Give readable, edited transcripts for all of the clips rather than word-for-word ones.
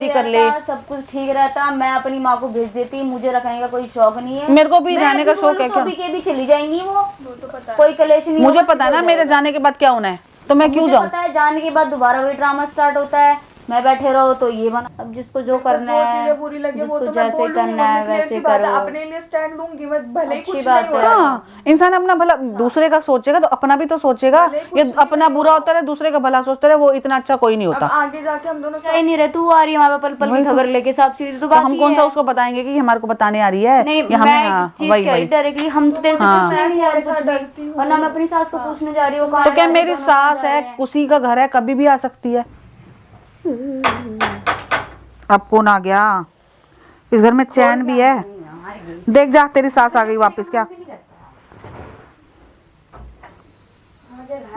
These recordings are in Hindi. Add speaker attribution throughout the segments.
Speaker 1: कर ले,
Speaker 2: सब कुछ ठीक रहता, मैं अपनी माँ को भेज देती, मुझे रखने का कोई शौक नहीं है।
Speaker 1: मेरे को भी रहने का शौक है क्या?
Speaker 2: कभी के भी चली जाएंगी वो तो पता है। कोई कलेश नहीं,
Speaker 1: मुझे पता है ना मेरे जाने के बाद क्या होना है, तो मैं क्यों जाऊँ?
Speaker 2: पता है जाने के बाद दोबारा वही ड्रामा स्टार्ट होता है, मैं बैठे रहो तो ये बना। अब जिसको जो करना है,
Speaker 3: चीजें बुरी लगे वो तो मैं
Speaker 2: जैसे करना है वैसे करो।
Speaker 3: अपने लिए स्टैंड लूंगी मैं, भले ही कुछ
Speaker 2: बात
Speaker 3: नहीं
Speaker 2: है।
Speaker 3: हो।
Speaker 1: हाँ, इंसान अपना भला दूसरे का सोचेगा तो अपना भी तो सोचेगा। ये अपना बुरा होता है, दूसरे का भला सोचता है, वो इतना अच्छा कोई नहीं होता।
Speaker 3: आगे जाके हम दोनों
Speaker 2: सही नहीं रहे, तू आ रही है वहाँ पे पल पल की खबर लेके, साफ सीधी तो बात
Speaker 1: हम कौन सा उसको बताएंगे कि हमारे को बताने आ रही है?
Speaker 2: नहीं,
Speaker 1: या हमें वही
Speaker 2: डायरेक्टली हम तो तेरे से पूछने नहीं जा रहे कुछ भी, और ना मैं अपनी सास को पूछने जा रही हूँ।
Speaker 1: तो क्या मेरी सास है, उसी का घर है, कभी भी आ सकती है। अब कौन आ गया? इस घर में चैन भी है। देख जा, तेरी सास आ गई वापस। क्या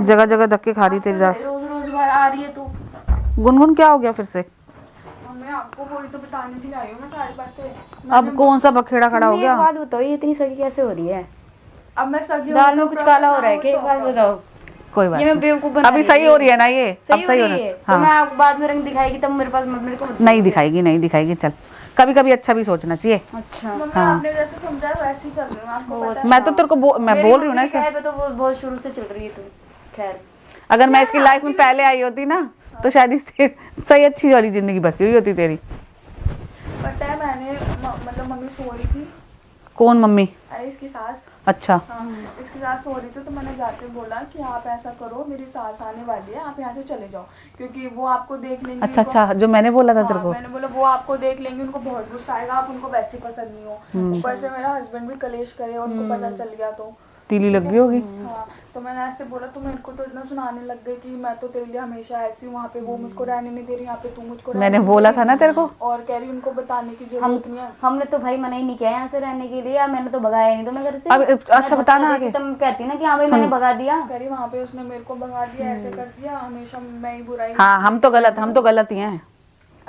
Speaker 1: जगह जगह धक्के खा रही तेरी सास।
Speaker 2: रोज रोज आ रही है तू।
Speaker 1: गुनगुन क्या हो गया फिर से?
Speaker 3: मैं आपको बोली तो बताने के लिए आई हूँ मैं सारी बातें।
Speaker 1: अब कौन सा बखेड़ा खड़ा हो गया?
Speaker 2: बात बताओ, ये इतनी सगी कैसे हो रही है?
Speaker 3: अब मैं सगी
Speaker 2: दाल में कुछ काला हो रहा है क्या? एक बात बताओ।
Speaker 1: कोई बात
Speaker 2: ये मैं बेवकूफ बना
Speaker 1: अभी सही हो रही है ना? ये अब सही हो रही है।
Speaker 2: तो मैं आपको बाद में रंग दिखाएगी तब मेरे पास मेरे को
Speaker 1: नहीं दिखाएगी, नहीं दिखाएगी। चल, कभी कभी अच्छा भी सोचना चाहिए।
Speaker 2: अच्छा
Speaker 3: आपने जैसे समझाया वैसे ही चल रही हूँ, आपको पता है।
Speaker 1: मैं तो तेरे को मैं बोल रही हूँ ना
Speaker 2: ऐसे तो वो बहुत शुरू से चल रही है तू। खैर,
Speaker 1: अगर मैं इसकी लाइफ में पहले आई होती ना तो शायद इससे सही अच्छी वाली जिंदगी बसी हुई होती तेरी।
Speaker 3: पता है मैंने मतलब मम्मी सो रही थी।
Speaker 1: कौन मम्मी?
Speaker 3: अरे इसकी सास।
Speaker 1: अच्छा।
Speaker 3: हाँ, इसकी सास सो रही थी तो मैंने जाके बोला कि आप ऐसा करो, मेरी सास आने वाली है, आप यहाँ से चले जाओ, क्योंकि वो आपको देख लेंगे।
Speaker 1: अच्छा अच्छा, जो मैंने बोला था तेरे को।
Speaker 3: मैंने बोला वो आपको देख लेंगे, उनको बहुत गुस्सा आएगा, आप उनको वैसे पसंद नहीं हो। ऊपर से मेरा हस्बैंड भी कलेश करे, उनको पता चल गया तो
Speaker 1: तीली लग गई होगी।
Speaker 3: हाँ, तो मैंने ऐसे बोला तो मेरे को तो इतना सुनाने लग गई कि मैं तो तेरे लिए हमेशा ऐसी हूँ, वहाँ पे वो मुझको रहने नहीं दे रही, यहाँ पे तू मुझको
Speaker 1: मैंने बोला था ना तेरे को।
Speaker 3: और कह रही उनको बताने की जरूरत नहीं है।
Speaker 2: हमने तो भाई मना ही नहीं किया यहाँ से रहने के लिए, मैंने तो भगाया नहीं, तो मैं घर से।
Speaker 1: अब अच्छा बताना आगे।
Speaker 2: तुम कहती ना कि हाँ भाई मैंने भगा दिया।
Speaker 3: कह रही वहाँ पे उसने मेरे को भगा दिया, ऐसे कर दिया, हमेशा मैं ही बुराई।
Speaker 1: हाँ, हम तो गलत ही हैं।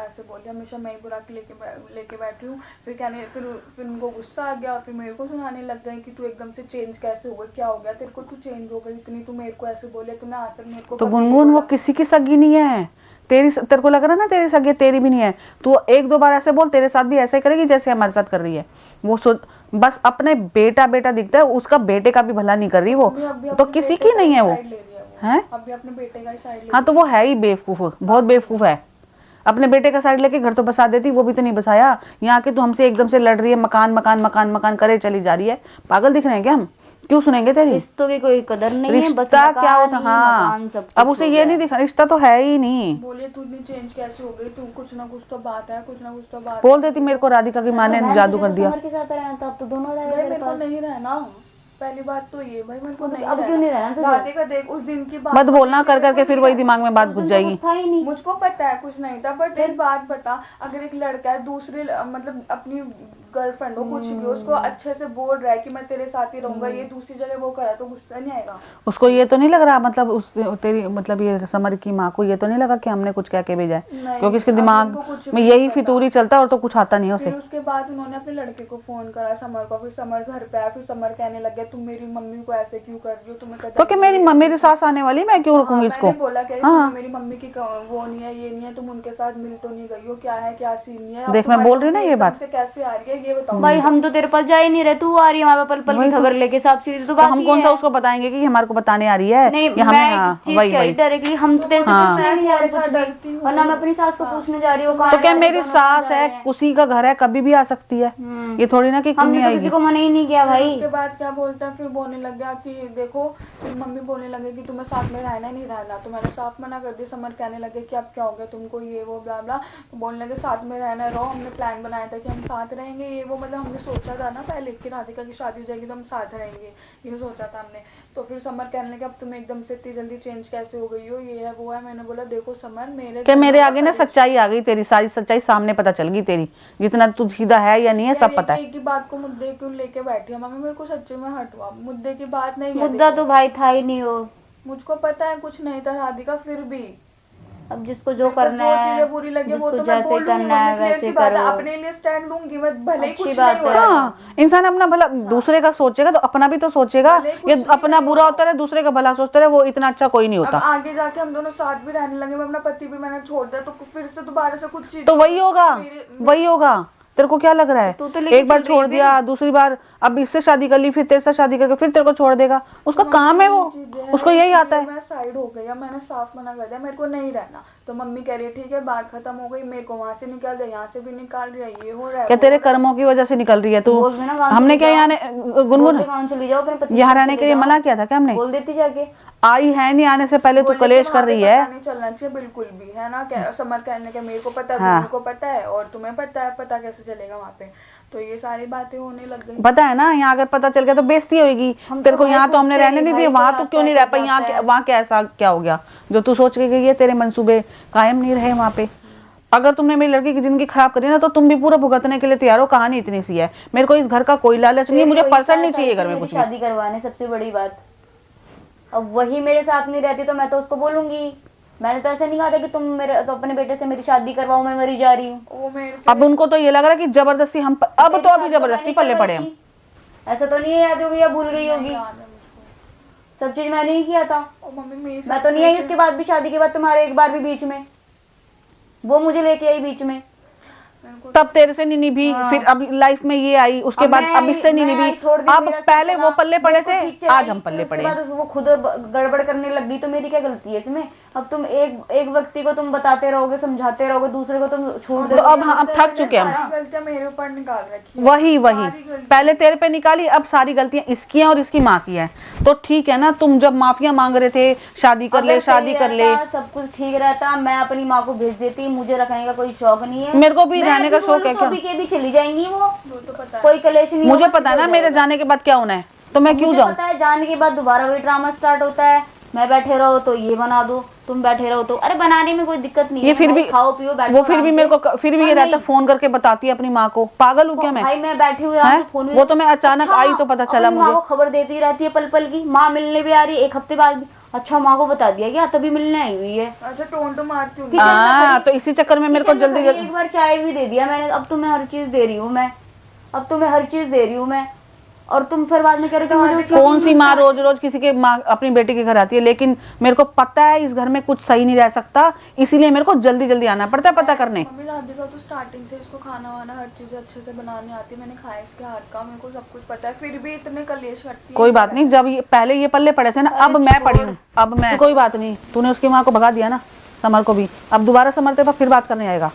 Speaker 3: ऐसे बोल दिया, हमेशा मैं ही बुरा लेके बैठी हूँ। फिर कहने फिर उनको गुस्सा आ गया, फिर मेरे को सुनाने लग गए कि तू एकदम से चेंज कैसे हो गई, क्या हो गया तेरे को, तू चेंज हो गई इतनी, तू मेरे को ऐसे बोले, तूने आज तक मेरे को।
Speaker 1: तो गुनगुन वो किसी की सगी नहीं है। तेरे को लग रहा है ना तेरी सगी, तेरी भी नहीं है। तू एक दो बार ऐसे बोल, तेरे साथ भी ऐसे करेगी जैसे हमारे साथ कर रही है। वो बस अपने बेटा दिखता है, उसका बेटे का भी भला नहीं कर रही वो। तो किसी की नहीं है वो, है
Speaker 3: अभी अपने बेटे का ही साइड।
Speaker 1: हाँ, तो वो है ही बेवकूफ, बहुत बेवकूफ है। अपने बेटे का साइड लेके घर तो बसा देती, वो भी तो नहीं बसाया। यहाँ के तो हमसे एकदम से लड़ रही है, मकान मकान मकान मकान करे चली जा रही है। पागल दिख रहे हैं क्या हम? क्यों सुनेंगे तेरी?
Speaker 2: रिश्तों की कोई कदर नहीं है, बस
Speaker 1: रिश्ता क्या होता? हाँ, अब उसे ये नहीं दिखा, रिश्ता तो है ही नहीं।
Speaker 3: बोलिए तू इतनी चेंज कैसे हो गई, तू कुछ ना कुछ तो बात है, कुछ ना कुछ तो बात।
Speaker 1: बोल देती मेरे को राधिका की माँ ने जादू कर दिया।
Speaker 2: के साथ रहना था, अब तो दोनों
Speaker 3: मेरे को नहीं रहना, पहली बात तो ये भाई, मेरे को नहीं
Speaker 2: अब क्यों नहीं रहना?
Speaker 3: राधिका देख उस दिन की बात
Speaker 1: मत बोलना कर करके, फिर वही दिमाग में बात घुस जाएगी।
Speaker 3: मुझको पता है कुछ नहीं था, बट एक बात बता, अगर एक लड़का है दूसरे मतलब अपनी गर्लफ्रेंड हो कुछ भी, उसको अच्छे से बोल रहा है कि मैं तेरे साथ ही रहूंगा, ये दूसरी जगह वो करा तो गुस्सा नहीं आएगा?
Speaker 1: उसको ये तो नहीं लग रहा, मतलब तेरी मतलब ये समर की माँ को ये तो नहीं लगा कि हमने कुछ कह के भेजा है? क्योंकि इसके दिमाग में यही फितूरी चलता है और तो कुछ आता नहीं है उसे।
Speaker 3: उसके बाद उन्होंने अपने लड़के को फोन करा समर को, फिर समर घर पे आया, फिर समर कहने लगे तुम मेरी मम्मी को ऐसे क्यों कर रही हो, तुम्हें
Speaker 1: तो कि मेरी सास आने वाली, मैं क्यों रुकूंगी इसको?
Speaker 3: बोला मेरी मम्मी की वो नहीं है, ये नहीं है, तुम उनके साथ मिल तो नहीं गई हो, क्या है क्या सीन नहीं है?
Speaker 1: देख मैं बोल रही ना ये बात,
Speaker 3: कैसे आ रही है ये बताओ
Speaker 2: भाई। हम तो तेरे पास जा ही नहीं रहे, तू आ रही है वहाँ पे पल पल की खबर लेके, साफ सीधी तो बात।
Speaker 1: हम कौन सा उसको बताएंगे कि हमारे को बताने आ रही है?
Speaker 2: नहीं, मैं डायरेक्टली हम तो तेरे से पूछने नहीं जा रहे कुछ भी, और ना मैं अपनी सास को पूछने जा रही हूँ।
Speaker 1: तो क्या मेरी सास है, उसी का घर है, कभी भी आ सकती है। ये थोड़ी ना कि
Speaker 2: हमने तो किसी को मना ही नहीं किया भाई।
Speaker 3: उसके बाद क्या बोलता है, फिर बोलने लग गया कि देखो, फिर मम्मी बोलने लगे कि तुम्हें साथ में रहना नहीं रहना, तो मैंने साफ मना कर दिया। समर कहने लगे कि अब क्या हो गया तुमको, ये वो ब्ला ब्ला, तो बोलने लगे साथ में रहना रहो, हमने प्लान बनाया था कि हम साथ रहेंगे, ये वो, मतलब हमने सोचा था ना पहले कि राधिका की शादी हो जाएगी तो हम साथ रहेंगे, ये सोचा था हमने। तो फिर समर कहने लगे अब तुम एकदम से इतनी जल्दी चेंज कैसे हो गई हो, ये है वो है। मैंने बोला देखो समर, मेरे
Speaker 1: आगे ना सच्चाई आ गई, तेरी सारी सच्चाई सामने पता चल गई, तेरी जितना तू सीधा है या नहीं है सब पता है।
Speaker 3: एक ही बात को मुद्दे क्यों लेके बैठी है मम्मी, मेरे को सच्चे में हटवा, मुद्दे की बात नहीं है।
Speaker 2: मुद्दा तो भाई था ही नहीं हो,
Speaker 3: मुझको पता है कुछ नहीं था राधिका, फिर भी
Speaker 2: अब जिसको जो
Speaker 3: मेरे को
Speaker 2: करना
Speaker 3: जो
Speaker 2: है,
Speaker 3: चीजें बुरी लगे वो तो
Speaker 2: जिसको
Speaker 3: मैं
Speaker 2: जैसे
Speaker 3: बोलूंगी,
Speaker 2: करना है
Speaker 3: मम्मी क्लियर
Speaker 2: वैसे
Speaker 3: सी बात है,
Speaker 2: करो।
Speaker 3: अपने लिए स्टैंड लूंगी मैं, भले ही
Speaker 2: अच्छी
Speaker 3: कुछ
Speaker 2: बात
Speaker 3: नहीं हो
Speaker 2: है।
Speaker 3: रहा है।
Speaker 1: हाँ, इंसान अपना भला दूसरे का सोचेगा तो अपना भी तो सोचेगा।
Speaker 3: भले कुछ
Speaker 1: ये
Speaker 3: भी
Speaker 1: अपना
Speaker 3: नहीं
Speaker 1: बुरा
Speaker 3: हो।
Speaker 1: होता है, दूसरे का भला सोचता है, वो इतना अच्छा कोई नहीं
Speaker 3: अब
Speaker 1: होता।
Speaker 3: आगे जाके हम दोनों साथ भी रहने लगे, मैं अपना पति भी मैंने छोड़ दिया, तो फिर से दोबारा से कुछ चीज
Speaker 1: तो वही होगा, वही होगा। तेरे को क्या लग रहा है?
Speaker 2: तू तो लेके
Speaker 1: एक बार
Speaker 2: चल रही है
Speaker 1: छोड़ दिया, दूसरी बार अब इससे शादी कर ली, फिर तेरे से शादी करके फिर तेरे को छोड़ देगा। उसका काम है वो, उसको यही आता है।
Speaker 3: मैं साइड हो गई, अब मैंने साफ मना कर दिया मेरे को नहीं रहना। तो मम्मी कह रही है ठीक है बात खत्म हो गई, मेरे को वहां से निकाल दे, यहाँ से भी निकाल रही है, ये हो रहा है
Speaker 1: क्या
Speaker 3: वो
Speaker 1: तेरे
Speaker 3: हो रहा है।
Speaker 1: कर्मों की वजह से निकल रही है तू?
Speaker 2: बोल देना गाँव
Speaker 1: हमने
Speaker 2: चली
Speaker 1: क्या
Speaker 2: जाओ।
Speaker 1: यहाँ गुनगुन
Speaker 2: बोल दे गाँव चली जाओ, अपने पति
Speaker 1: यहाँ
Speaker 2: के साथ
Speaker 1: रहने के
Speaker 2: चले
Speaker 1: लिए
Speaker 2: जाओ।
Speaker 1: मना किया था क्या हमने?
Speaker 2: बोल देती जाके।
Speaker 1: आई है नहीं, आने से पहले तू
Speaker 3: बोले
Speaker 1: कलेश
Speaker 3: कि
Speaker 1: कर
Speaker 3: वहाँ पे
Speaker 1: रही
Speaker 3: पता
Speaker 1: है।
Speaker 3: नहीं चलना चाहिए बिल्कुल भी, है ना? क्या समर कहने के, मेरे को पता है,
Speaker 1: हाँ।
Speaker 3: भूमि को पता है, और तुम्हें पता है, पता कैसे चलेगा वहाँ पे? तो ये सारी बातें होने लग गई।
Speaker 1: पता है ना, यहाँ अगर पता चल गया तो बेइज्जती होगी।
Speaker 2: हम
Speaker 1: तेरे
Speaker 2: तो
Speaker 1: को यहाँ
Speaker 2: भाई
Speaker 1: तो हमने
Speaker 2: खुद
Speaker 1: रहने
Speaker 2: से
Speaker 1: नहीं
Speaker 2: भाई
Speaker 1: दिया,
Speaker 2: को
Speaker 1: वहां तू
Speaker 2: आता
Speaker 1: क्यों
Speaker 2: है,
Speaker 1: नहीं रह
Speaker 2: तो
Speaker 1: पाई? यहाँ
Speaker 2: जाता है।
Speaker 1: वहाँ क्या ऐसा क्या हो गया जो तू सोच के गई है? तेरे मंसूबे कायम नहीं रहे वहाँ पे। अगर तुमने मेरी लड़की की जिंदगी खराब करी ना, तो तुम भी पूरा भुगतने के लिए तैयार हो। कहानी इतनी सी है। मेरे को इस घर का कोई लालच नहीं है, मुझे
Speaker 2: तेरी
Speaker 1: पर्सन
Speaker 2: वही
Speaker 1: नहीं चाहिए
Speaker 2: सास
Speaker 1: घर में
Speaker 2: मेरी
Speaker 1: कुछ भी।
Speaker 2: शादी करवाने, सबसे बड़ी बात। अब वही मेरे साथ नहीं रहती तो मैं तो उसको बोलूंगी। मैंने तो ऐसे नहीं कहा था कि तुम मेरे तो अपने बेटे से मेरी शादी करवाओ, मैं मरी जा रही हूँ।
Speaker 3: वो मेरे से
Speaker 1: अब उनको तो ये लग रहा है कि जबरदस्ती हम अब
Speaker 2: तेरी
Speaker 1: तो अभी
Speaker 2: शादी
Speaker 1: जबरदस्ती
Speaker 2: मैंने
Speaker 1: पल्ले
Speaker 2: करवाई
Speaker 1: पड़े हम।
Speaker 2: थी। ऐसा तो नहीं है याद होगी या भूल गई होगी?
Speaker 3: याद है मुझको।
Speaker 2: सब चीज मैंने ही किया था।
Speaker 3: और मम्मी मेरे
Speaker 2: मैं
Speaker 3: साथ
Speaker 2: तो नहीं आई
Speaker 3: कैसे-
Speaker 2: उसके बाद भी, शादी के बाद तुम्हारे एक बार भी बीच में। वो मुझे लेके आई बीच में।
Speaker 3: मेरे को
Speaker 1: तब तेरे से नहीं निभी,
Speaker 2: हाँ।
Speaker 1: फिर अब लाइफ में ये आई, उसके
Speaker 2: अब
Speaker 1: बाद
Speaker 2: मैं
Speaker 1: अब इससे नहीं
Speaker 2: मैं
Speaker 1: निभी।
Speaker 2: आई, थोड़ी देर
Speaker 1: अब
Speaker 2: मेरा
Speaker 1: पहले
Speaker 2: चला,
Speaker 1: वो पल्ले पड़े
Speaker 2: मेरे को
Speaker 1: थे,
Speaker 2: ठीक चलाई,
Speaker 1: आज हम पल्ले
Speaker 2: फिर
Speaker 1: पड़े
Speaker 2: उसके
Speaker 1: हैं।
Speaker 2: बाद वो खुद गड़बड़ करने लग गई, तो मेरी क्या गलती है इसमें? अब तुम एक व्यक्ति को तुम बताते रहोगे, समझाते रहोगे, दूसरे को तुम छोड़
Speaker 1: तो
Speaker 2: दोगे।
Speaker 1: अब हाँ, अब थक चुके हैं हम।
Speaker 3: सारी गलतियां मेरे ऊपर निकाल रखी है।
Speaker 1: वही वही
Speaker 3: सारी गलतियां।
Speaker 1: पहले तेरे पे निकाली, अब सारी गलतियां इसकी हैं और इसकी माँ की हैं। तो ठीक है ना, तुम जब माफिया मांग रहे थे शादी कर ले,
Speaker 2: अगर
Speaker 1: शादी
Speaker 2: सही
Speaker 1: कर ले,
Speaker 2: रहता, सब कुछ ठीक रहता, मैं अपनी माँ को भेज देती। मुझे रखने का कोई शौक नहीं है।
Speaker 1: मेरे को भी
Speaker 2: मैं
Speaker 1: रहने का
Speaker 2: अभी
Speaker 1: शौक
Speaker 2: बोलूं
Speaker 1: है
Speaker 2: तो
Speaker 1: क्या?
Speaker 2: अभी के भी चली जाएंगी वो
Speaker 3: तो पता है।
Speaker 2: कोई कलेश नहीं
Speaker 1: मुझे
Speaker 2: होगा,
Speaker 1: पता है ना
Speaker 2: ठीक हो
Speaker 1: मेरे
Speaker 2: जाएगा।
Speaker 1: जाने के बाद क्या होना है, तो मैं क्यों
Speaker 2: मुझे
Speaker 1: जाऊं?
Speaker 2: पता है जाने के बाद दोबारा वही ड्रामा स्टार्ट होता है। मैं बैठे रहो तो ये बना दो, तुम बैठे रहो तो, अरे बनाने में कोई दिक्कत नहीं
Speaker 1: ये
Speaker 2: है।
Speaker 1: फिर
Speaker 2: भाई
Speaker 1: भी
Speaker 2: खाओ पियो बैठो
Speaker 1: वो फिर भी
Speaker 2: आराम
Speaker 1: मेरे
Speaker 2: से।
Speaker 1: को फिर भी ये
Speaker 2: हाँ,
Speaker 1: रहता
Speaker 2: नहीं।
Speaker 1: फोन करके बताती है अपनी माँ को। पागल हूँ क्या मैं?
Speaker 2: भाई मैं बैठी हुई
Speaker 1: हैं?
Speaker 2: हूँ फोन
Speaker 1: वो तो मैं अचानक आई तो पता चला
Speaker 2: अपनी माँ
Speaker 1: मुझे।
Speaker 2: को खबर देती रहती है पल पल की। माँ मिलने भी आ रही है एक हफ्ते बाद भी। अच्छा माँ को बता दिया क्या? तभी मिलने आई हुई है।
Speaker 3: अच्छा टोन तो मारती हूँ।
Speaker 2: किचन में
Speaker 1: हाँ,
Speaker 2: खड़ी-
Speaker 1: तो इसी चक्कर में मेरे को
Speaker 2: किचन में
Speaker 1: जल्दी
Speaker 2: खड़ी
Speaker 1: जल्दी
Speaker 2: एक बार चाय भी दे दिया मैंने। अब तुम्हें हर चीज दे रही हूँ मैं, अब तुम्हें हर चीज दे रही हूँ मैं, और तुम फिर बाद में कह रहे हो कि मुझे
Speaker 1: कौन सी माँ रोज रोज किसी के माँ अपनी बेटी के घर आती है? लेकिन मेरे को पता है इस घर में कुछ सही नहीं रह सकता, इसीलिए मेरे को जल्दी जल्दी आना पड़ता है पता करने।
Speaker 3: मम्मी राधिका तो स्टार्टिंग से इसको खाना वाना हर चीज अच्छे से बनाने आती है, मैंने खाया इसके हाथ का, मेरे को सब कुछ पता है, फिर भी इतने कलेश करती है।
Speaker 1: कोई बात नहीं, जब पहले ये पल्ले पड़े थे ना, अब मैं पड़ी हूँ, अब मैं। कोई बात नहीं, तूने उसकी माँ को भगा दिया ना, समर को भी। अब दोबारा समर तेरे पास फिर बात करने आएगा,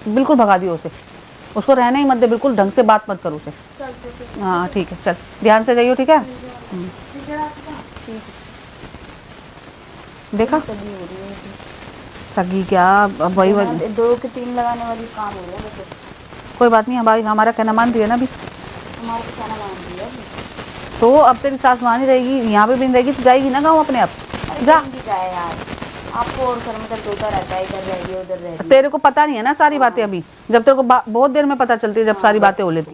Speaker 1: बिल्कुल भगा दियो उसे। उसको रहने ही मत दे, बिल्कुल ढंग से बात मत करो उसे।
Speaker 3: चलते फिर।
Speaker 1: हाँ ठीक है, चल ध्यान से जाइयो, ठीक है?
Speaker 3: ठीक है राधिका?
Speaker 1: देखा सगी क्या, अब वही
Speaker 2: 2 के 3 लगाने वाली काम हो रहा है। देखो
Speaker 1: कोई बात नहीं, हमारा कहना मान रही है ना अभी,
Speaker 2: हमारे को खाना मान दिया अभी।
Speaker 1: तो अब तेरी सास वहाँ नहीं रहेगी, यहाँ पे भी नहीं रहेगी, तो जाएगी ना गाँव अपने आप।
Speaker 2: अरे
Speaker 1: जा।
Speaker 2: जल्दी जाए यार, आपको और सर मतलब होता रहता है, इधर रह रही है उधर रह रही है।
Speaker 1: तेरे को पता नहीं है ना सारी बातें अभी, जब तेरे को बहुत देर में पता चलती है, जब सारी बातें हो लेती।